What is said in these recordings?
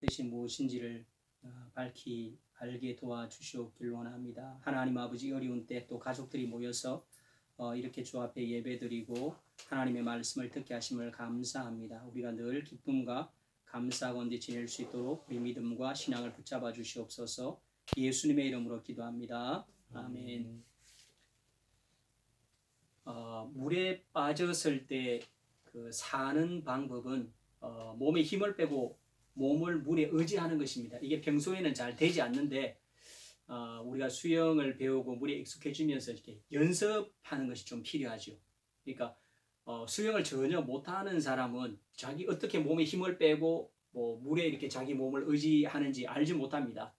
뜻이 무엇인지를 알게 도와주시옵길 원합니다. 하나님 아버지, 어려운 때 또 가족들이 모여서 이렇게 주 앞에 예배드리고 하나님의 말씀을 듣게 하심을 감사합니다. 우리가 늘 기쁨과 감사 가운데 지낼 수 있도록 우리 믿음과 신앙을 붙잡아 주시옵소서. 예수님의 이름으로 기도합니다. 아멘. 물에 빠졌을 때 그 사는 방법은 몸에 힘을 빼고 몸을 물에 의지하는 것입니다. 이게 평소에는 잘 되지 않는데 우리가 수영을 배우고 물에 익숙해지면서 이렇게 연습하는 것이 좀 필요하죠. 그러니까 수영을 전혀 못하는 사람은 자기 어떻게 몸에 힘을 빼고 물에 이렇게 자기 몸을 의지하는지 알지 못합니다.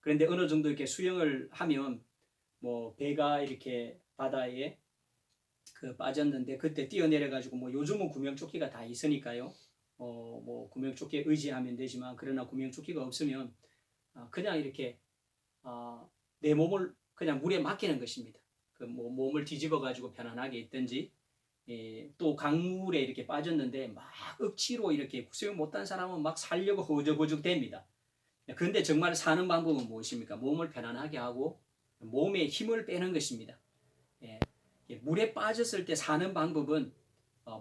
그런데 어느 정도 이렇게 수영을 하면 배가 이렇게 바다에 빠졌는데 그때 뛰어내려 가지고 요즘은 구명조끼가 다 있으니까요. 구명조끼에 의지하면 되지만, 그러나 구명조끼가 없으면 그냥 이렇게 내 몸을 그냥 물에 맡기는 것입니다. 몸을 뒤집어 가지고 편안하게 있든지, 또 강물에 이렇게 빠졌는데 막 억지로 이렇게 수영 못한 사람은 막 살려고 허우적허우적 됩니다. 그런데 정말 사는 방법은 무엇입니까? 몸을 편안하게 하고 몸에 힘을 빼는 것입니다. 물에 빠졌을 때 사는 방법은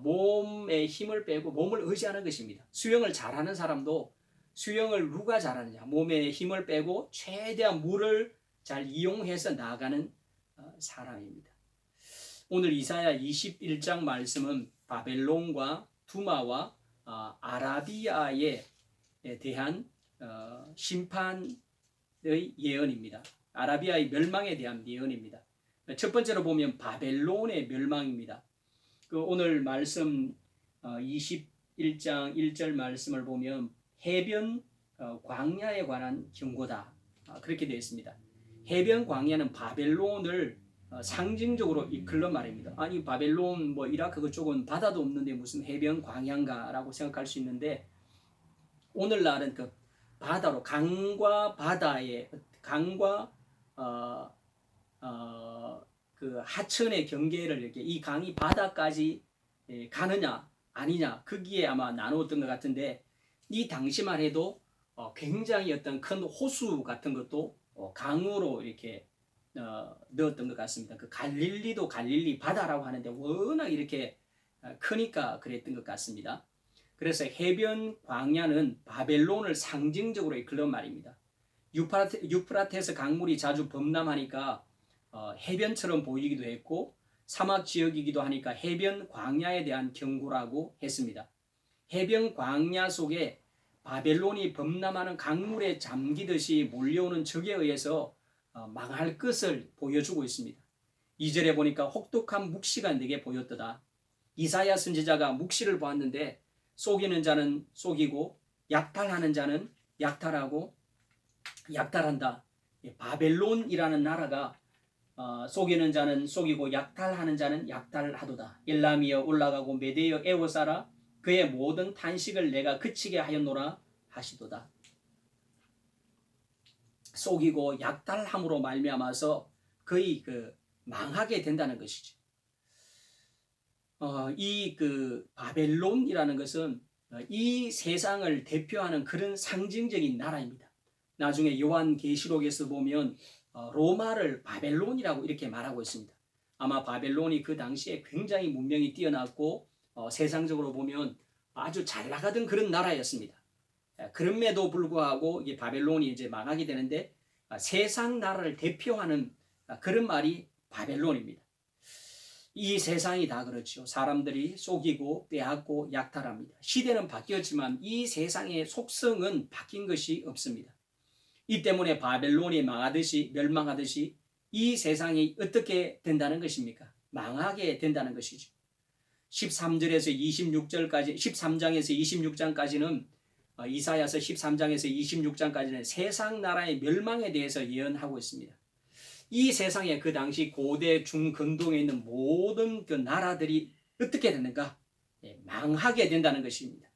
몸에 힘을 빼고 몸을 의지하는 것입니다. 수영을 잘하는 사람도 수영을 누가 잘하느냐? 몸에 힘을 빼고 최대한 물을 잘 이용해서 나아가는 사람입니다. 오늘 이사야 21장 말씀은 바벨론과 두마와 아라비아에 대한 심판의 예언입니다. 아라비아의 멸망에 대한 예언입니다. 첫 번째로 보면 바벨론의 멸망입니다. 오늘 말씀 21장 1절 말씀을 보면 해변 광야에 관한 경고다, 그렇게 되어 있습니다. 해변 광야는 바벨론을 상징적으로 이끌는 말입니다. 아니, 바벨론 이라크 그쪽은 바다도 없는데 무슨 해변 광야인가라고 생각할 수 있는데, 오늘날은 그 바다로 강과 바다의 강과 그 하천의 경계를 이렇게 이 강이 바다까지 가느냐 아니냐, 거기에 아마 나누었던 것 같은데, 이 당시만 해도 굉장히 어떤 큰 호수 같은 것도 강으로 이렇게 넣었던 것 같습니다. 그 갈릴리도 갈릴리 바다라고 하는데 워낙 이렇게 크니까 그랬던 것 같습니다. 그래서 해변 광야는 바벨론을 상징적으로 이끌는 말입니다. 유프라테스 강물이 자주 범람하니까 해변처럼 보이기도 했고, 사막 지역이기도 하니까 해변 광야에 대한 경고라고 했습니다. 해변 광야 속에 바벨론이 범람하는 강물에 잠기듯이 몰려오는 적에 의해서 망할 것을 보여주고 있습니다. 2절에 보니까 혹독한 묵시가 내게 보였도다. 이사야 선지자가 묵시를 보았는데 속이는 자는 속이고 약탈하는 자는 약탈하고 약탈한다. 바벨론이라는 나라가 속이는 자는 속이고 약탈하는 자는 약탈하도다. 엘람이여 올라가고 메대여 에워싸라. 그의 모든 탄식을 내가 그치게 하였노라 하시도다. 속이고 약탈함으로 말미암아서 거의 망하게 된다는 것이죠. 이 바벨론이라는 것은 이 세상을 대표하는 그런 상징적인 나라입니다. 나중에 요한계시록에서 보면 로마를 바벨론이라고 이렇게 말하고 있습니다. 아마 바벨론이 그 당시에 굉장히 문명이 뛰어났고 세상적으로 보면 아주 잘 나가던 그런 나라였습니다. 그럼에도 불구하고 이게 바벨론이 이제 망하게 되는데, 세상 나라를 대표하는 그런 말이 바벨론입니다. 이 세상이 다 그렇죠. 사람들이 속이고 빼앗고 약탈합니다. 시대는 바뀌었지만 이 세상의 속성은 바뀐 것이 없습니다. 이 때문에 바벨론이 망하듯이 멸망하듯이 이 세상이 어떻게 된다는 것입니까? 망하게 된다는 것이죠. 13절에서 26절까지 13장에서 26장까지는 이사야서 13장에서 26장까지는 세상 나라의 멸망에 대해서 예언하고 있습니다. 이 세상에 그 당시 고대 중근동에 있는 모든 그 나라들이 어떻게 됐는가? 망하게 된다는 것입니다.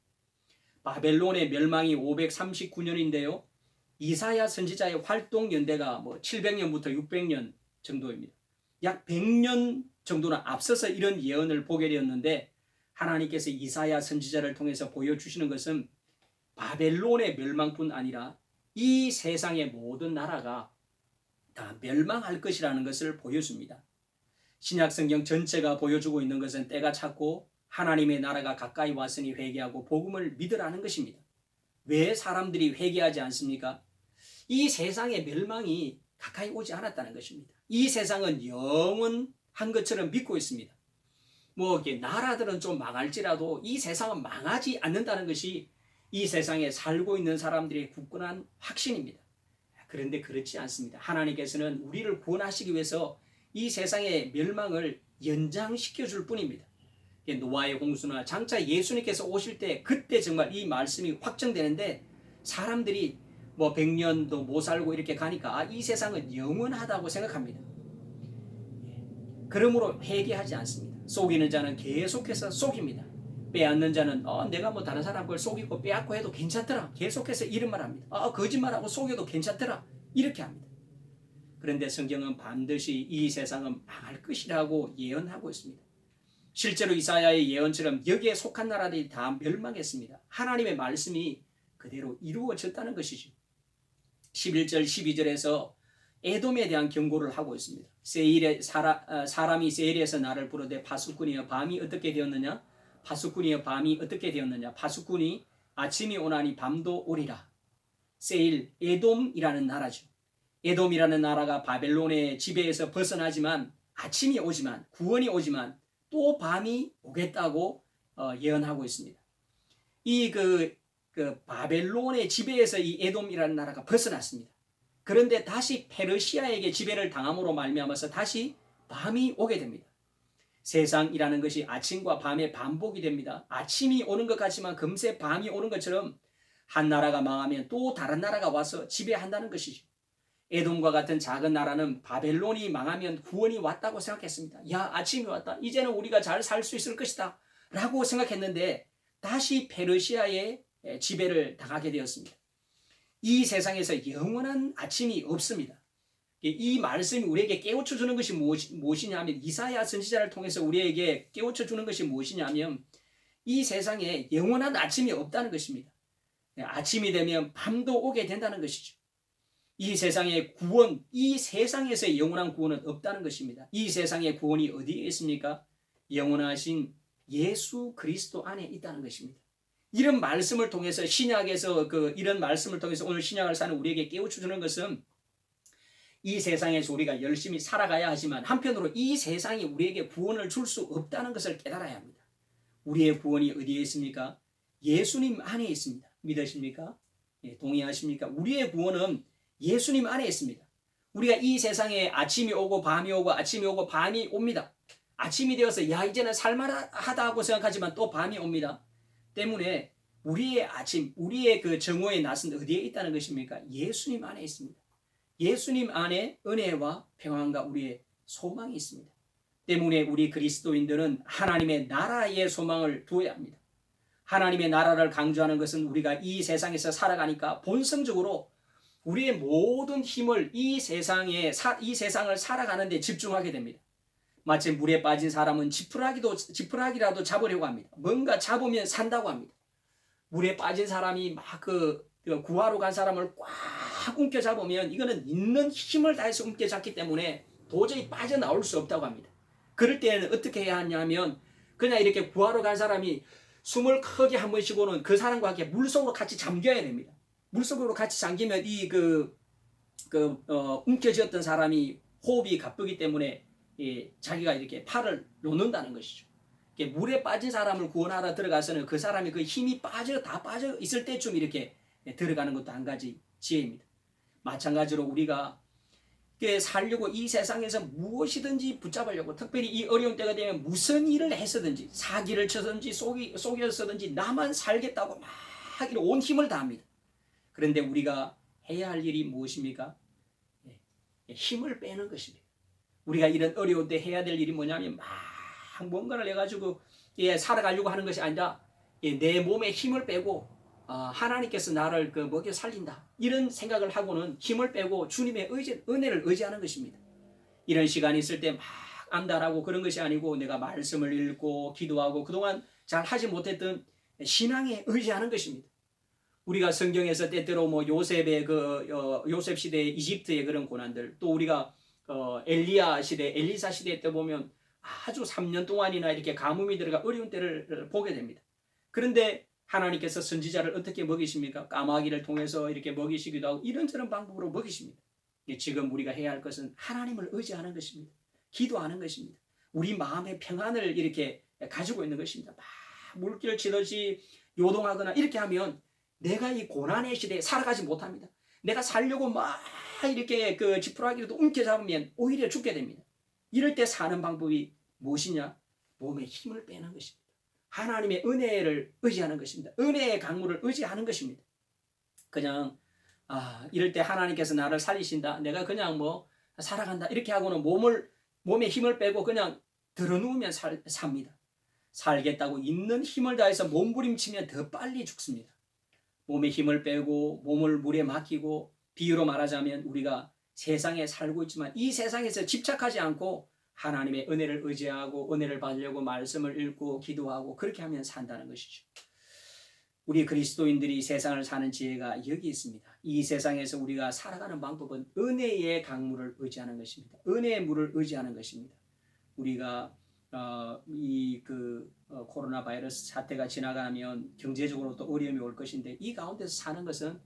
바벨론의 멸망이 539년인데요. 이사야 선지자의 활동 연대가 700년부터 600년 정도입니다. 약 100년 정도는 앞서서 이런 예언을 보게 되었는데, 하나님께서 이사야 선지자를 통해서 보여주시는 것은 바벨론의 멸망뿐 아니라 이 세상의 모든 나라가 다 멸망할 것이라는 것을 보여줍니다. 신약성경 전체가 보여주고 있는 것은 때가 찼고 하나님의 나라가 가까이 왔으니 회개하고 복음을 믿으라는 것입니다. 왜 사람들이 회개하지 않습니까? 이 세상의 멸망이 가까이 오지 않았다는 것입니다. 이 세상은 영원한 것처럼 믿고 있습니다. 나라들은 좀 망할지라도 이 세상은 망하지 않는다는 것이 이 세상에 살고 있는 사람들의 굳건한 확신입니다. 그런데 그렇지 않습니다. 하나님께서는 우리를 구원하시기 위해서 이 세상의 멸망을 연장시켜 줄 뿐입니다. 노아의 홍수나 장차 예수님께서 오실 때 그때 정말 이 말씀이 확정되는데 사람들이 100년도 못 살고 이렇게 가니까 이 세상은 영원하다고 생각합니다. 그러므로 회개하지 않습니다. 속이는 자는 계속해서 속입니다. 빼앗는 자는 내가 다른 사람 걸 속이고 빼앗고 해도 괜찮더라. 계속해서 이런 말 합니다. 거짓말하고 속여도 괜찮더라. 이렇게 합니다. 그런데 성경은 반드시 이 세상은 망할 것이라고 예언하고 있습니다. 실제로 이사야의 예언처럼 여기에 속한 나라들이 다 멸망했습니다. 하나님의 말씀이 그대로 이루어졌다는 것이죠. 11절 12절에서 에돔에 대한 경고를 하고 있습니다. 사람이 세일에서 나를 부르되 파수꾼이여 밤이 어떻게 되었느냐? 파수꾼이여 밤이 어떻게 되었느냐? 파수꾼이 아침이 오나니 밤도 오리라. 세일, 에돔이라는 나라죠. 에돔이라는 나라가 바벨론의 지배에서 벗어나지만 아침이 오지만 구원이 오지만 또 밤이 오겠다고 예언하고 있습니다. 이 바벨론의 지배에서 이 에돔이라는 나라가 벗어났습니다. 그런데 다시 페르시아에게 지배를 당함으로 말미암아서 다시 밤이 오게 됩니다. 세상이라는 것이 아침과 밤의 반복이 됩니다. 아침이 오는 것 같지만 금세 밤이 오는 것처럼 한 나라가 망하면 또 다른 나라가 와서 지배한다는 것이죠. 에돔과 같은 작은 나라는 바벨론이 망하면 구원이 왔다고 생각했습니다. 아침이 왔다. 이제는 우리가 잘 살 수 있을 것이다. 라고 생각했는데 다시 페르시아의 지배를 당하게 되었습니다. 이 세상에서 영원한 아침이 없습니다. 이 말씀이 우리에게 깨우쳐 주는 것이 무엇이냐면 이사야 선지자를 통해서 우리에게 깨우쳐 주는 것이 무엇이냐면 이 세상에 영원한 아침이 없다는 것입니다. 아침이 되면 밤도 오게 된다는 것이죠. 이 세상의 구원, 이 세상에서의 영원한 구원은 없다는 것입니다. 이 세상의 구원이 어디에 있습니까? 영원하신 예수 그리스도 안에 있다는 것입니다. 이런 말씀을 통해서 신약에서 이런 말씀을 통해서 오늘 신약을 사는 우리에게 깨우쳐 주는 것은 이 세상에서 우리가 열심히 살아가야 하지만 한편으로 이 세상이 우리에게 구원을 줄 수 없다는 것을 깨달아야 합니다. 우리의 구원이 어디에 있습니까? 예수님 안에 있습니다. 믿으십니까? 동의하십니까? 우리의 구원은 예수님 안에 있습니다. 우리가 이 세상에 아침이 오고 밤이 오고 아침이 오고 밤이 옵니다. 아침이 되어서 이제는 살만하다고 생각하지만 또 밤이 옵니다. 때문에 우리의 아침, 우리의 정오의 낮은 어디에 있다는 것입니까? 예수님 안에 있습니다. 예수님 안에 은혜와 평안과 우리의 소망이 있습니다. 때문에 우리 그리스도인들은 하나님의 나라의 소망을 두어야 합니다. 하나님의 나라를 강조하는 것은 우리가 이 세상에서 살아가니까 본성적으로 우리의 모든 힘을 이 세상을 살아가는 데 집중하게 됩니다. 마치 물에 빠진 사람은 지푸라기라도 잡으려고 합니다. 뭔가 잡으면 산다고 합니다. 물에 빠진 사람이 구하러 간 사람을 꽉 움켜잡으면 이거는 있는 힘을 다해서 움켜잡기 때문에 도저히 빠져나올 수 없다고 합니다. 그럴 때는 어떻게 해야 하냐면 그냥 이렇게 구하러 간 사람이 숨을 크게 한 번 쉬고는 그 사람과 함께 물속으로 같이 잠겨야 됩니다. 물속으로 같이 잠기면 움켜쥐었던 사람이 호흡이 가쁘기 때문에 자기가 이렇게 팔을 놓는다는 것이죠. 물에 빠진 사람을 구원하러 들어가서는 그 사람이 힘이 다 빠져 있을 때쯤 이렇게 들어가는 것도 한 가지 지혜입니다. 마찬가지로 우리가 살려고 이 세상에서 무엇이든지 붙잡으려고 특별히 이 어려운 때가 되면 무슨 일을 했었든지 사기를 쳐든지 속였었든지 나만 살겠다고 막 온 힘을 다합니다. 그런데 우리가 해야 할 일이 무엇입니까? 힘을 빼는 것입니다. 우리가 이런 어려울 때 해야 될 일이 뭐냐면 막 뭔가를 해가지고 살아가려고 하는 것이 아니라 내 몸에 힘을 빼고 하나님께서 나를 먹여 살린다 이런 생각을 하고는 힘을 빼고 주님의 은혜를 의지하는 것입니다. 이런 시간이 있을 때 막 안달하고 그런 것이 아니고 내가 말씀을 읽고 기도하고 그동안 잘 하지 못했던 신앙에 의지하는 것입니다. 우리가 성경에서 때때로 뭐 요셉의 요셉 시대의 이집트의 그런 고난들, 또 우리가 엘리야 시대, 엘리사 시대 때 보면 아주 3년 동안이나 이렇게 가뭄이 들어가 어려운 때를 보게 됩니다. 그런데 하나님께서 선지자를 어떻게 먹이십니까? 까마귀를 통해서 이렇게 먹이시기도 하고 이런저런 방법으로 먹이십니다. 지금 우리가 해야 할 것은 하나님을 의지하는 것입니다. 기도하는 것입니다. 우리 마음의 평안을 이렇게 가지고 있는 것입니다. 막 물길 치듯이 요동하거나 이렇게 하면 내가 이 고난의 시대에 살아가지 못합니다. 내가 살려고 막 이렇게 그 지푸라기라도 움켜잡으면 오히려 죽게 됩니다. 이럴 때 사는 방법이 무엇이냐? 몸에 힘을 빼는 것입니다. 하나님의 은혜를 의지하는 것입니다. 은혜의 강물을 의지하는 것입니다. 그냥 이럴 때 하나님께서 나를 살리신다, 내가 그냥 뭐 살아간다 이렇게 하고는 몸에 힘을 빼고 그냥 드러누우면 삽니다. 살겠다고 있는 힘을 다해서 몸부림치면 더 빨리 죽습니다. 몸에 힘을 빼고 몸을 물에 맡기고, 비유로 말하자면 우리가 세상에 살고 있지만 이 세상에서 집착하지 않고 하나님의 은혜를 의지하고 은혜를 받으려고 말씀을 읽고 기도하고 그렇게 하면 산다는 것이죠. 우리 그리스도인들이 세상을 사는 지혜가 여기 있습니다. 이 세상에서 우리가 살아가는 방법은 은혜의 강물을 의지하는 것입니다. 은혜의 물을 의지하는 것입니다. 우리가 코로나 바이러스 사태가 지나가면 경제적으로 또 어려움이 올 것인데, 이 가운데서 사는 것은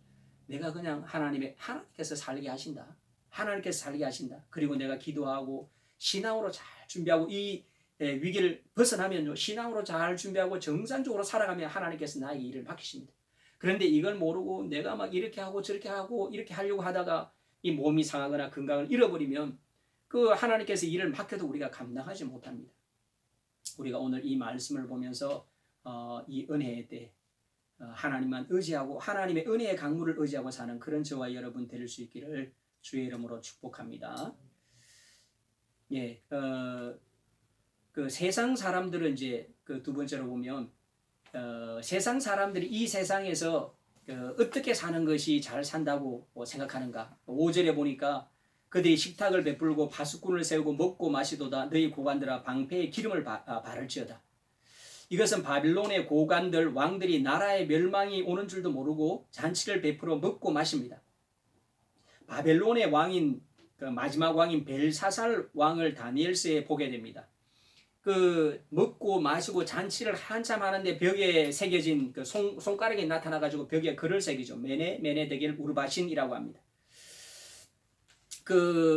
내가 그냥 하나님께서 살게 하신다. 하나님께서 살게 하신다. 그리고 내가 기도하고 신앙으로 잘 준비하고 이 위기를 벗어나면요, 신앙으로 잘 준비하고 정상적으로 살아가면 하나님께서 나에게 일을 맡기십니다. 그런데 이걸 모르고 내가 막 이렇게 하고 저렇게 하고 이렇게 하려고 하다가 이 몸이 상하거나 건강을 잃어버리면 그 하나님께서 일을 맡겨도 우리가 감당하지 못합니다. 우리가 오늘 이 말씀을 보면서 이 은혜에 대해 하나님만 의지하고 하나님의 은혜의 강물을 의지하고 사는 그런 저와 여러분 될 수 있기를 주의 이름으로 축복합니다. 그 세상 사람들은 이제 그 두 번째로 보면 세상 사람들이 이 세상에서 어떻게 사는 것이 잘 산다고 생각하는가. 5절에 보니까 그들이 식탁을 베풀고 파수꾼을 세우고 먹고 마시도다. 너희 고관들아 방패에 기름을 바를지어다. 이것은 바빌론의 고관들 왕들이 나라의 멸망이 오는 줄도 모르고 잔치를 베풀어 먹고 마십니다. 바벨론의 왕인 그 마지막 왕인 벨사살 왕을 다니엘서에 보게 됩니다. 그 먹고 마시고 잔치를 한참 하는데 벽에 새겨진 그 손가락이 나타나가지고 벽에 글을 새기죠. 메네 데겔 우르바신이라고 합니다.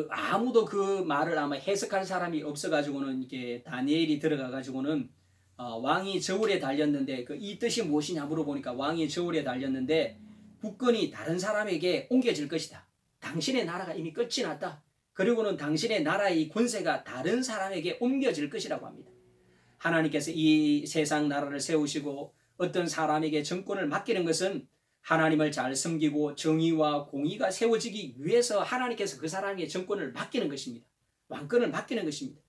아무도 그 말을 아마 해석할 사람이 없어가지고는 이게 다니엘이 들어가가지고는 왕이 저울에 달렸는데 이 뜻이 무엇이냐 물어보니까 왕이 저울에 달렸는데 국권이 다른 사람에게 옮겨질 것이다. 당신의 나라가 이미 끝이 났다. 그리고는 당신의 나라의 권세가 다른 사람에게 옮겨질 것이라고 합니다. 하나님께서 이 세상 나라를 세우시고 어떤 사람에게 정권을 맡기는 것은 하나님을 잘 섬기고 정의와 공의가 세워지기 위해서 하나님께서 그 사람에게 정권을 맡기는 것입니다. 왕권을 맡기는 것입니다.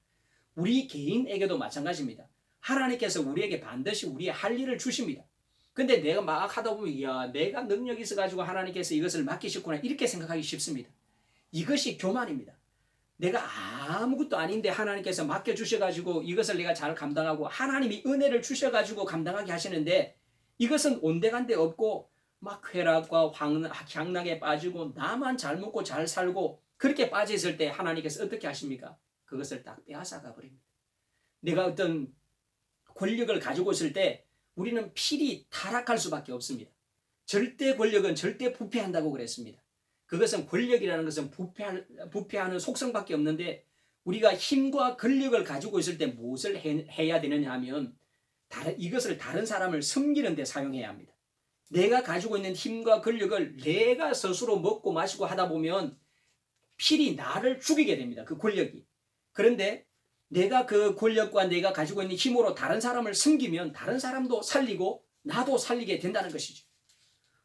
우리 개인에게도 마찬가지입니다. 하나님께서 우리에게 반드시 우리의 할 일을 주십니다. 근데 내가 막 하다 보면 내가 능력이 있어가지고 하나님께서 이것을 맡기셨구나 이렇게 생각하기 쉽습니다. 이것이 교만입니다. 내가 아무것도 아닌데 하나님께서 맡겨주셔가지고 이것을 내가 잘 감당하고 하나님이 은혜를 주셔가지고 감당하게 하시는데 이것은 온데간데 없고 막 쾌락과 향락에 빠지고 나만 잘 먹고 잘 살고 그렇게 빠져있을 때 하나님께서 어떻게 하십니까? 그것을 딱 빼앗아가 버립니다. 내가 어떤 권력을 가지고 있을 때 우리는 필히 타락할 수밖에 없습니다. 절대 권력은 절대 부패한다고 그랬습니다. 그것은 권력이라는 것은 부패하는 속성밖에 없는데 우리가 힘과 권력을 가지고 있을 때 무엇을 해야 되느냐 하면 이것을 다른 사람을 섬기는 데 사용해야 합니다. 내가 가지고 있는 힘과 권력을 내가 스스로 먹고 마시고 하다 보면 필히 나를 죽이게 됩니다. 그 권력이. 그런데 내가 그 권력과 내가 가지고 있는 힘으로 다른 사람을 섬기면 다른 사람도 살리고 나도 살리게 된다는 것이죠.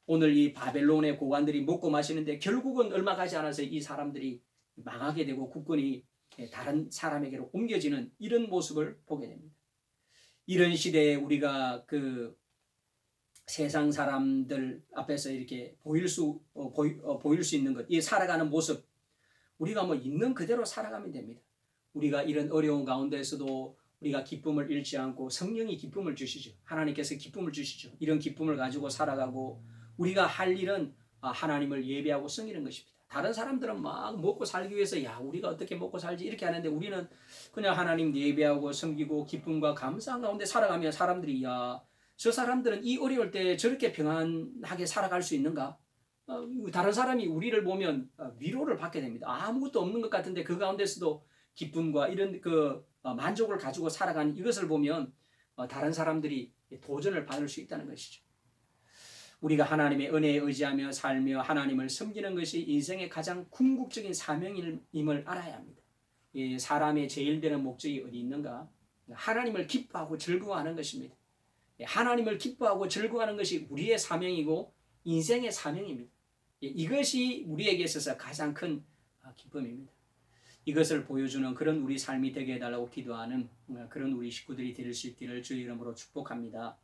오늘 이 바벨론의 고관들이 먹고 마시는데 결국은 얼마 가지 않아서 이 사람들이 망하게 되고 국권이 다른 사람에게로 옮겨지는 이런 모습을 보게 됩니다. 이런 시대에 우리가 그 세상 사람들 앞에서 이렇게 보일 수 있는 것, 이 살아가는 모습, 우리가 뭐 있는 그대로 살아가면 됩니다. 우리가 이런 어려운 가운데서도 우리가 기쁨을 잃지 않고 성령이 기쁨을 주시죠. 하나님께서 기쁨을 주시죠. 이런 기쁨을 가지고 살아가고 우리가 할 일은 하나님을 예배하고 섬기는 것입니다. 다른 사람들은 막 먹고 살기 위해서 야 우리가 어떻게 먹고 살지 이렇게 하는데 우리는 그냥 하나님 예배하고 섬기고 기쁨과 감사한 가운데 살아가면 사람들이 야 저 사람들은 이 어려울 때 저렇게 평안하게 살아갈 수 있는가? 다른 사람이 우리를 보면 위로를 받게 됩니다. 아무것도 없는 것 같은데 그 가운데서도 기쁨과 이런 만족을 가지고 살아가는 이것을 보면 다른 사람들이 도전을 받을 수 있다는 것이죠. 우리가 하나님의 은혜에 의지하며 살며 하나님을 섬기는 것이 인생의 가장 궁극적인 사명임을 알아야 합니다. 이 사람의 제일 되는 목적이 어디 있는가? 하나님을 기뻐하고 즐거워하는 것입니다. 하나님을 기뻐하고 즐거워하는 것이 우리의 사명이고 인생의 사명입니다. 이것이 우리에게 있어서 가장 큰 기쁨입니다. 이것을 보여주는 그런 우리 삶이 되게 해달라고 기도하는 그런 우리 식구들이 될 수 있기를 주의 이름으로 축복합니다.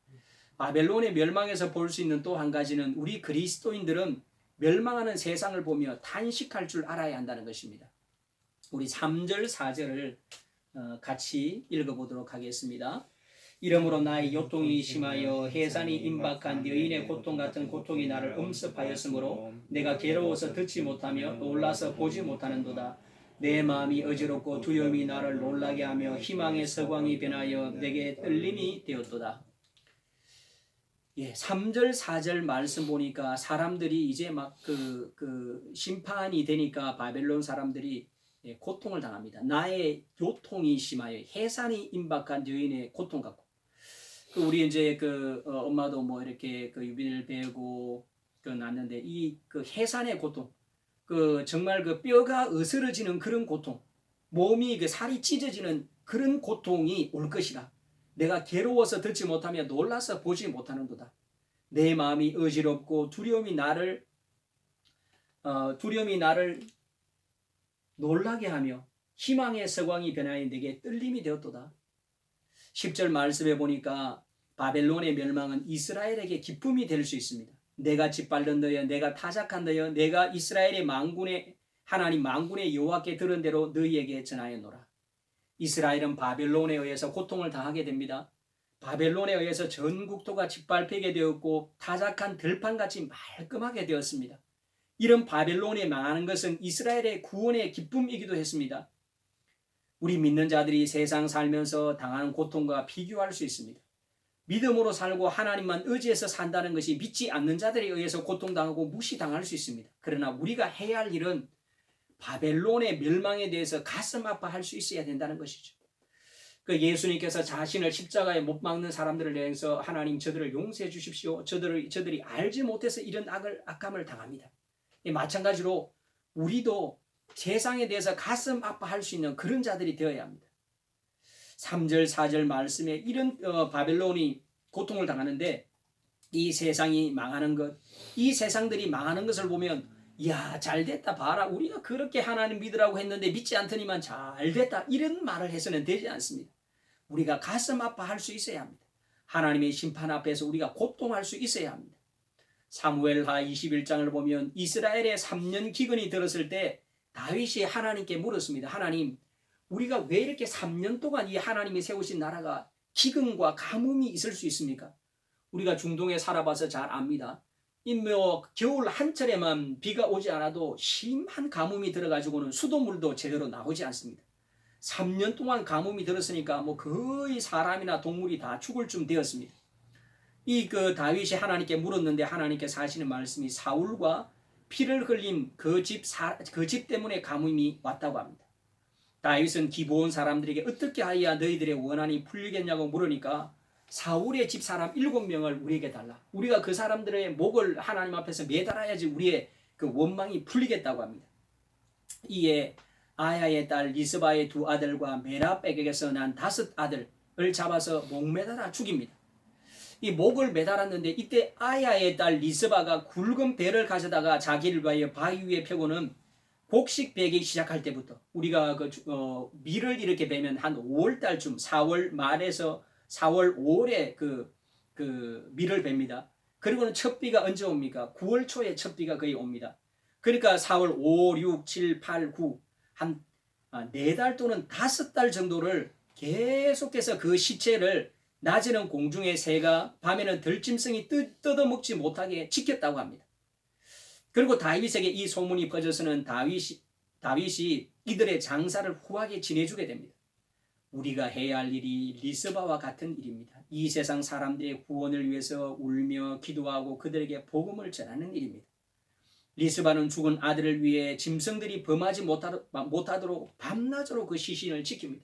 바벨론의 멸망에서 볼 수 있는 또 한 가지는 우리 그리스도인들은 멸망하는 세상을 보며 탄식할 줄 알아야 한다는 것입니다. 우리 3절 4절을 같이 읽어보도록 하겠습니다. 이러므로 나의 요통이 심하여 해산이 임박한 여인의 고통 같은 고통이 나를 엄습하였으므로 내가 괴로워서 듣지 못하며 놀라서 보지 못하는도다. 내 마음이 어지럽고 두려움이 나를 놀라게 하며 희망의 서광이 변하여 내게 떨림이 되었도다. 3절 4절 말씀 보니까 사람들이 이제 막 심판이 되니까 바벨론 사람들이 고통을 당합니다. 나의 요통이 심하여 해산이 임박한 여인의 고통 같고 우리 이제 엄마도 뭐 이렇게 유비를 베고 낳는데 이 해산의 고통 정말 뼈가 으스러지는 그런 고통 몸이 살이 찢어지는 그런 고통이 올 것이라. 내가 괴로워서 듣지 못하며 놀라서 보지 못하는도다. 내 마음이 어지럽고 두려움이 나를 놀라게 하며 희망의 서광이 변하여 내게 떨림이 되었도다. 10절 말씀에 보니까 바벨론의 멸망은 이스라엘에게 기쁨이 될 수 있습니다. 내가 짓밟는 너여 내가 타작한 너여 내가 이스라엘의 하나님 만군의 여호와께 들은 대로 너희에게 전하였노라. 이스라엘은 바벨론에 의해서 고통을 당하게 됩니다. 바벨론에 의해서 전 국토가 짓밟히게 되었고 타작한 들판같이 말끔하게 되었습니다. 이런 바벨론에 망하는 것은 이스라엘의 구원의 기쁨이기도 했습니다. 우리 믿는 자들이 세상 살면서 당하는 고통과 비교할 수 있습니다. 믿음으로 살고 하나님만 의지해서 산다는 것이 믿지 않는 자들에 의해서 고통당하고 무시당할 수 있습니다. 그러나 우리가 해야 할 일은 바벨론의 멸망에 대해서 가슴 아파할 수 있어야 된다는 것이죠. 예수님께서 자신을 십자가에 못 박는 사람들을 위해서 하나님 저들을 용서해 주십시오. 저들이 알지 못해서 이런 악함을 당합니다. 마찬가지로 우리도 세상에 대해서 가슴 아파할 수 있는 그런 자들이 되어야 합니다. 3절 4절 말씀에 이런 바벨론이 고통을 당하는데 이 세상이 망하는 것, 이 세상들이 망하는 것을 보면 이야 잘됐다 봐라 우리가 그렇게 하나님 믿으라고 했는데 믿지 않더니만 잘됐다 이런 말을 해서는 되지 않습니다. 우리가 가슴 아파할 수 있어야 합니다. 하나님의 심판 앞에서 우리가 고통할 수 있어야 합니다. 사무엘하 21장을 보면 이스라엘의 3년 기근이 들었을 때 다윗이 하나님께 물었습니다. 하나님 우리가 왜 이렇게 3년 동안 이 하나님이 세우신 나라가 기근과 가뭄이 있을 수 있습니까? 우리가 중동에 살아봐서 잘 압니다. 겨울 한철에만 비가 오지 않아도 심한 가뭄이 들어가지고는 수돗물도 제대로 나오지 않습니다. 3년 동안 가뭄이 들었으니까 거의 사람이나 동물이 다 죽을 쯤 되었습니다. 다윗이 하나님께 물었는데 하나님께서 하시는 말씀이 사울과 피를 흘린 그 집 때문에 가뭄이 왔다고 합니다. 다윗은 기브온 사람들에게 어떻게 하여야 너희들의 원한이 풀리겠냐고 물으니까 사울의 집 사람 7명을 우리에게 달라. 우리가 그 사람들의 목을 하나님 앞에서 매달아야지 우리의 원망이 풀리겠다고 합니다. 이에 아야의 딸 리스바의 2 아들과 메라백에게서 난 5 아들을 잡아서 목 매달아 죽입니다. 이 목을 매달았는데 이때 아야의 딸 리스바가 굵은 배를 가져다가 자기를 위하여 바위 위에 펴고는 곡식 베기 시작할 때부터 우리가 밀을 이렇게 베면 한 5월달쯤 4월 말에서 4월 5월에 밀을 뱁니다. 그리고는 첫 비가 언제 옵니까? 9월 초에 첫 비가 거의 옵니다. 그러니까 4월 5, 6, 7, 8, 9 한 4달 또는 5달 정도를 계속해서 그 시체를 낮에는 공중의 새가 밤에는 들짐승이 뜯어먹지 못하게 지켰다고 합니다. 그리고 다윗에게 이 소문이 퍼져서는 다윗이 이들의 장사를 후하게 지내주게 됩니다. 우리가 해야 할 일이 리스바와 같은 일입니다. 이 세상 사람들의 구원을 위해서 울며 기도하고 그들에게 복음을 전하는 일입니다. 리스바는 죽은 아들을 위해 짐승들이 범하지 못하도록 밤낮으로 그 시신을 지킵니다.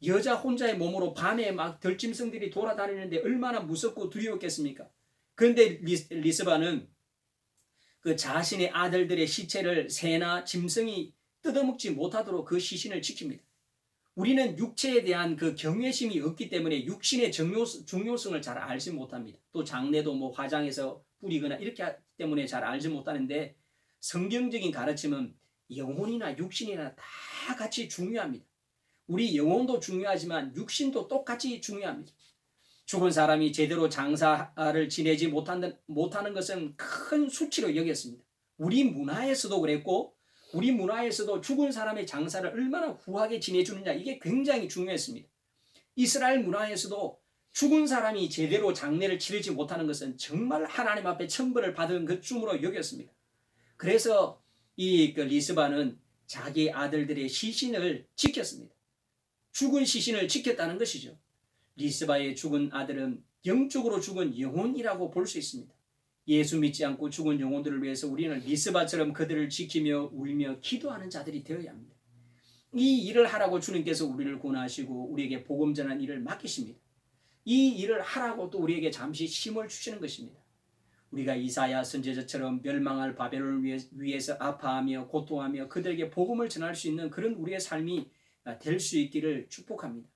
여자 혼자의 몸으로 밤에 막 들짐승들이 돌아다니는데 얼마나 무섭고 두려웠겠습니까? 그런데 리스바는 그 자신의 아들들의 시체를 새나 짐승이 뜯어먹지 못하도록 그 시신을 지킵니다. 우리는 육체에 대한 그 경외심이 없기 때문에 육신의 중요성을 잘 알지 못합니다. 또 장례도 뭐 화장해서 뿌리거나 이렇게 하기 때문에 잘 알지 못하는데, 성경적인 가르침은 영혼이나 육신이나 다 같이 중요합니다. 우리 영혼도 중요하지만 육신도 똑같이 중요합니다. 죽은 사람이 제대로 장사를 지내지 못하는 것은 큰 수치로 여겼습니다. 우리 문화에서도 그랬고, 우리 문화에서도 죽은 사람의 장사를 얼마나 후하게 지내주느냐, 이게 굉장히 중요했습니다. 이스라엘 문화에서도 죽은 사람이 제대로 장례를 치르지 못하는 것은 정말 하나님 앞에 천벌을 받은 것쯤으로 여겼습니다. 그래서 이 리스바는 자기 아들들의 시신을 지켰습니다. 죽은 시신을 지켰다는 것이죠. 리스바의 죽은 아들은 영적으로 죽은 영혼이라고 볼 수 있습니다. 예수 믿지 않고 죽은 영혼들을 위해서 우리는 리스바처럼 그들을 지키며 울며 기도하는 자들이 되어야 합니다. 이 일을 하라고 주님께서 우리를 권하시고 우리에게 복음 전한 일을 맡기십니다. 이 일을 하라고 또 우리에게 잠시 힘을 주시는 것입니다. 우리가 이사야 선지자처럼 멸망할 바벨론을 위해서 아파하며 고통하며 그들에게 복음을 전할 수 있는 그런 우리의 삶이 될 수 있기를 축복합니다.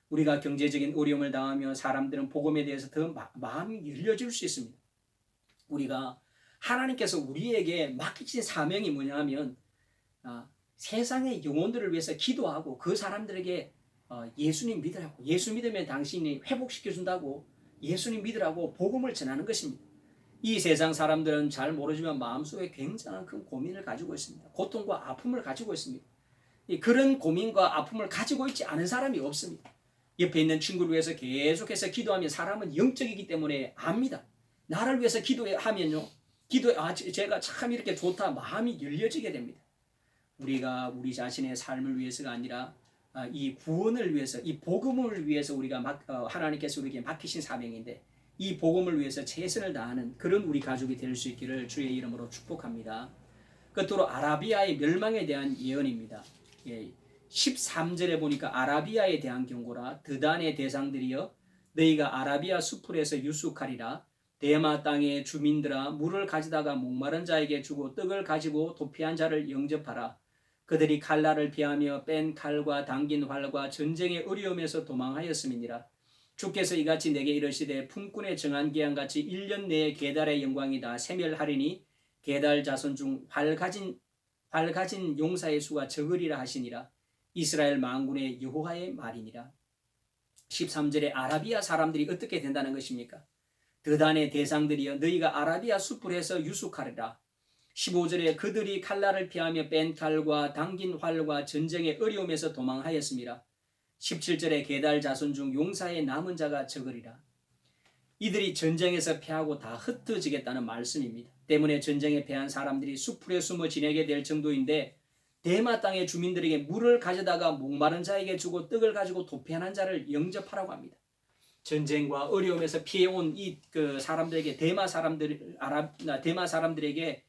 우리가 경제적인 어려움을 당하며 사람들은 복음에 대해서 더 마음이 열려질 수 있습니다. 우리가 하나님께서 우리에게 맡기신 사명이 뭐냐 하면 세상의 영혼들을 위해서 기도하고 그 사람들에게 예수님 믿으라고, 예수 믿으면 당신이 회복시켜준다고, 예수님 믿으라고 복음을 전하는 것입니다. 이 세상 사람들은 잘 모르지만 마음속에 굉장한 큰 고민을 가지고 있습니다. 고통과 아픔을 가지고 있습니다. 그런 고민과 아픔을 가지고 있지 않은 사람이 없습니다. 옆에 있는 친구를 위해서 계속해서 기도하면 사람은 영적이기 때문에 압니다. 나를 위해서 기도하면요, 제가 참 이렇게 좋다, 마음이 열려지게 됩니다. 우리가 우리 자신의 삶을 위해서가 아니라 이 구원을 위해서, 이 복음을 위해서 우리가 하나님께서 우리에게 맡기신 사명인데, 이 복음을 위해서 최선을 다하는 그런 우리 가족이 될 수 있기를 주의 이름으로 축복합니다. 끝으로 아라비아의 멸망에 대한 예언입니다. 13절에 보니까 아라비아에 대한 경고라. 드단의 대상들이여 너희가 아라비아 수풀에서 유숙하리라. 대마 땅의 주민들아 물을 가지다가 목마른 자에게 주고 떡을 가지고 도피한 자를 영접하라. 그들이 칼날을 피하며 뺀 칼과 당긴 활과 전쟁의 어려움에서 도망하였음이니라. 주께서 이같이 내게 이르시되 품꾼의 정한 기한같이 1년 내에 게달의 영광이다 세멸하리니 게달 자손 중 활 가진 용사의 수가 적으리라 하시니라. 이스라엘 만군의 여호와의 말이니라. 13절에 아라비아 사람들이 어떻게 된다는 것입니까? 드단의 대상들이여 너희가 아라비아 수풀에서 유숙하리라. 15절에 그들이 칼날을 피하며 뺀 칼과 당긴 활과 전쟁의 어려움에서 도망하였음이라. 17절에 게달 자손 중 용사의 남은 자가 적으리라. 이들이 전쟁에서 패하고 다 흩어지겠다는 말씀입니다. 때문에 전쟁에 패한 사람들이 수풀에 숨어 지내게 될 정도인데, 대마 땅의 주민들에게 물을 가져다가 목마른 자에게 주고 떡을 가지고 도피한 자를 영접하라고 합니다. 전쟁과 어려움에서 피해온 사람들에게, 대마 사람들에게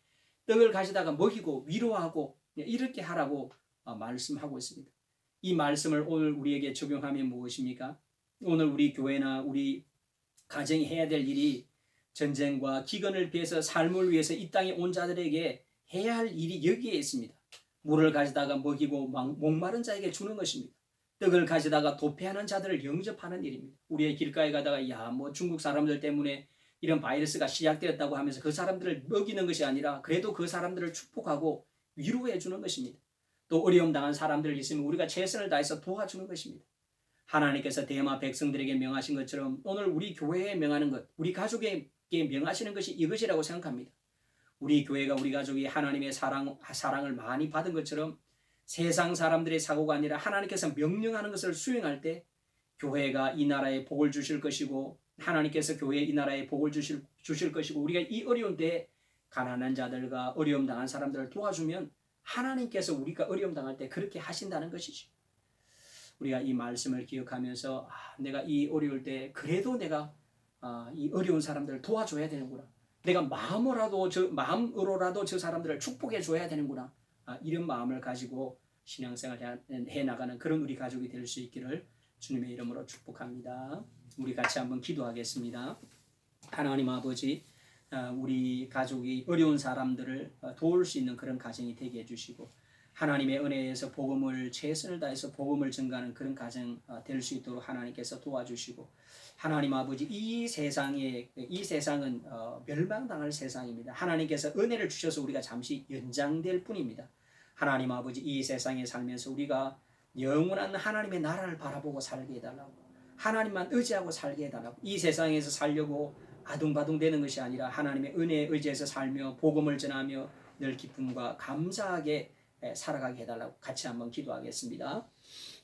떡을 가져다가 먹이고 위로하고 이렇게 하라고 말씀하고 있습니다. 이 말씀을 오늘 우리에게 적용하면 무엇입니까? 오늘 우리 교회나 우리 가정이 해야 될 일이 전쟁과 기근을 피해서 삶을 위해서 이 땅에 온 자들에게 해야 할 일이 여기에 있습니다. 물을 가져다가 먹이고 목마른 자에게 주는 것입니다. 떡을 가져다가 도피하는 자들을 영접하는 일입니다. 우리의 길가에 가다가 중국 사람들 때문에 이런 바이러스가 시작되었다고 하면서 그 사람들을 먹이는 것이 아니라 그래도 그 사람들을 축복하고 위로해 주는 것입니다. 또 어려움 당한 사람들 있으면 우리가 최선을 다해서 도와주는 것입니다. 하나님께서 대마 백성들에게 명하신 것처럼 오늘 우리 교회에 명하는 것, 우리 가족에게 명하시는 것이 이것이라고 생각합니다. 우리 교회가, 우리 가족이 하나님의 사랑을 많이 받은 것처럼 세상 사람들의 사고가 아니라 하나님께서 명령하는 것을 수행할 때 교회가 이 나라에 복을 주실 것이고 하나님께서 교회에 이 나라에 복을 주실 것이고 우리가 이 어려운 때에 가난한 자들과 어려움 당한 사람들을 도와주면 하나님께서 우리가 어려움 당할 때 그렇게 하신다는 것이죠. 우리가 이 말씀을 기억하면서 내가 이 어려울 때 그래도 내가 이 어려운 사람들을 도와줘야 되는구나. 내가 마음으로라도 저 사람들을 축복해 줘야 되는구나. 이런 마음을 가지고 신앙생활 해 나가는 그런 우리 가족이 될 수 있기를 주님의 이름으로 축복합니다. 우리 같이 한번 기도하겠습니다. 하나님 아버지, 우리 가족이 어려운 사람들을 도울 수 있는 그런 가정이 되게 해주시고 하나님의 은혜에서 복음을 최선을 다해서 복음을 증가하는 그런 가정 될 수 있도록 하나님께서 도와주시고 하나님 아버지 이 세상은 멸망당할 세상입니다. 하나님께서 은혜를 주셔서 우리가 잠시 연장될 뿐입니다. 하나님 아버지 이 세상에 살면서 우리가 영원한 하나님의 나라를 바라보고 살게 해달라고 하나님만 의지하고 살게 해달라고 이 세상에서 살려고 아둥바둥대는 것이 아니라 하나님의 은혜에 의지해서 살며 복음을 전하며 늘 기쁨과 감사하게 살아가게 해달라고 같이 한번 기도하겠습니다.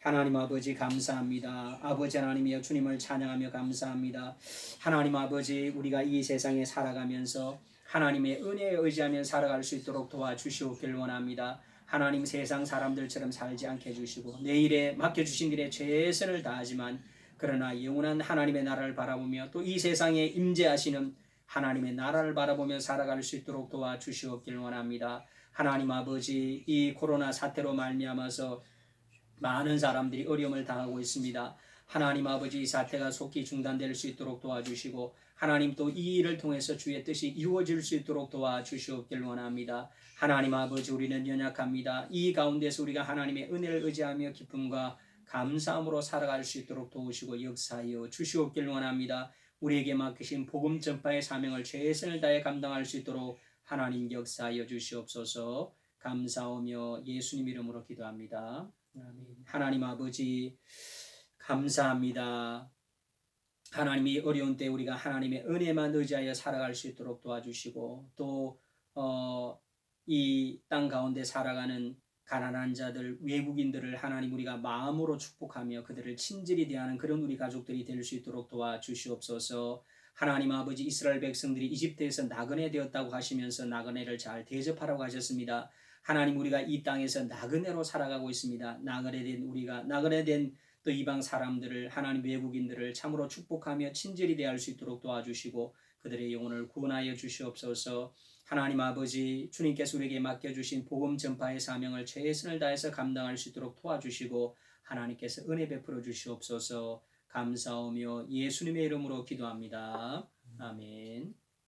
하나님 아버지 감사합니다. 아버지 하나님이여 주님을 찬양하며 감사합니다. 하나님 아버지 우리가 이 세상에 살아가면서 하나님의 은혜에 의지하며 살아갈 수 있도록 도와주시옵길 원합니다. 하나님 세상 사람들처럼 살지 않게 해주시고 내일에 맡겨주신 길에 최선을 다하지만 그러나 영원한 하나님의 나라를 바라보며 또 이 세상에 임재하시는 하나님의 나라를 바라보며 살아갈 수 있도록 도와주시옵길 원합니다. 하나님 아버지 이 코로나 사태로 말미암아서 많은 사람들이 어려움을 당하고 있습니다. 하나님 아버지 이 사태가 속히 중단될 수 있도록 도와주시고 하나님 또 이 일을 통해서 주의 뜻이 이루어질 수 있도록 도와주시옵길 원합니다. 하나님 아버지 우리는 연약합니다. 이 가운데서 우리가 하나님의 은혜를 의지하며 기쁨과 감사함으로 살아갈 수 있도록 도우시고 역사하여 주시옵길 원합니다. 우리에게 맡기신 복음 전파의 사명을 최선을 다해 감당할 수 있도록 하나님 역사하여 주시옵소서. 감사하며 예수님 이름으로 기도합니다. 아멘. 하나님 아버지 감사합니다. 하나님이 어려운 때 우리가 하나님의 은혜만 의지하여 살아갈 수 있도록 도와주시고 또 이 땅 가운데 살아가는 가난한 자들, 외국인들을 하나님 우리가 마음으로 축복하며 그들을 친절히 대하는 그런 우리 가족들이 될 수 있도록 도와주시옵소서. 하나님 아버지 이스라엘 백성들이 이집트에서 나그네 되었다고 하시면서 나그네를 잘 대접하라고 하셨습니다. 하나님 우리가 이 땅에서 나그네로 살아가고 있습니다. 나그네 된 또 이방 사람들을 하나님 외국인들을 참으로 축복하며 친절히 대할 수 있도록 도와주시고 그들의 영혼을 구원하여 주시옵소서. 하나님 아버지 주님께서 우리에게 맡겨주신 복음 전파의 사명을 최선을 다해서 감당할 수 있도록 도와주시고 하나님께서 은혜 베풀어 주시옵소서. 감사하며 예수님의 이름으로 기도합니다. 아멘.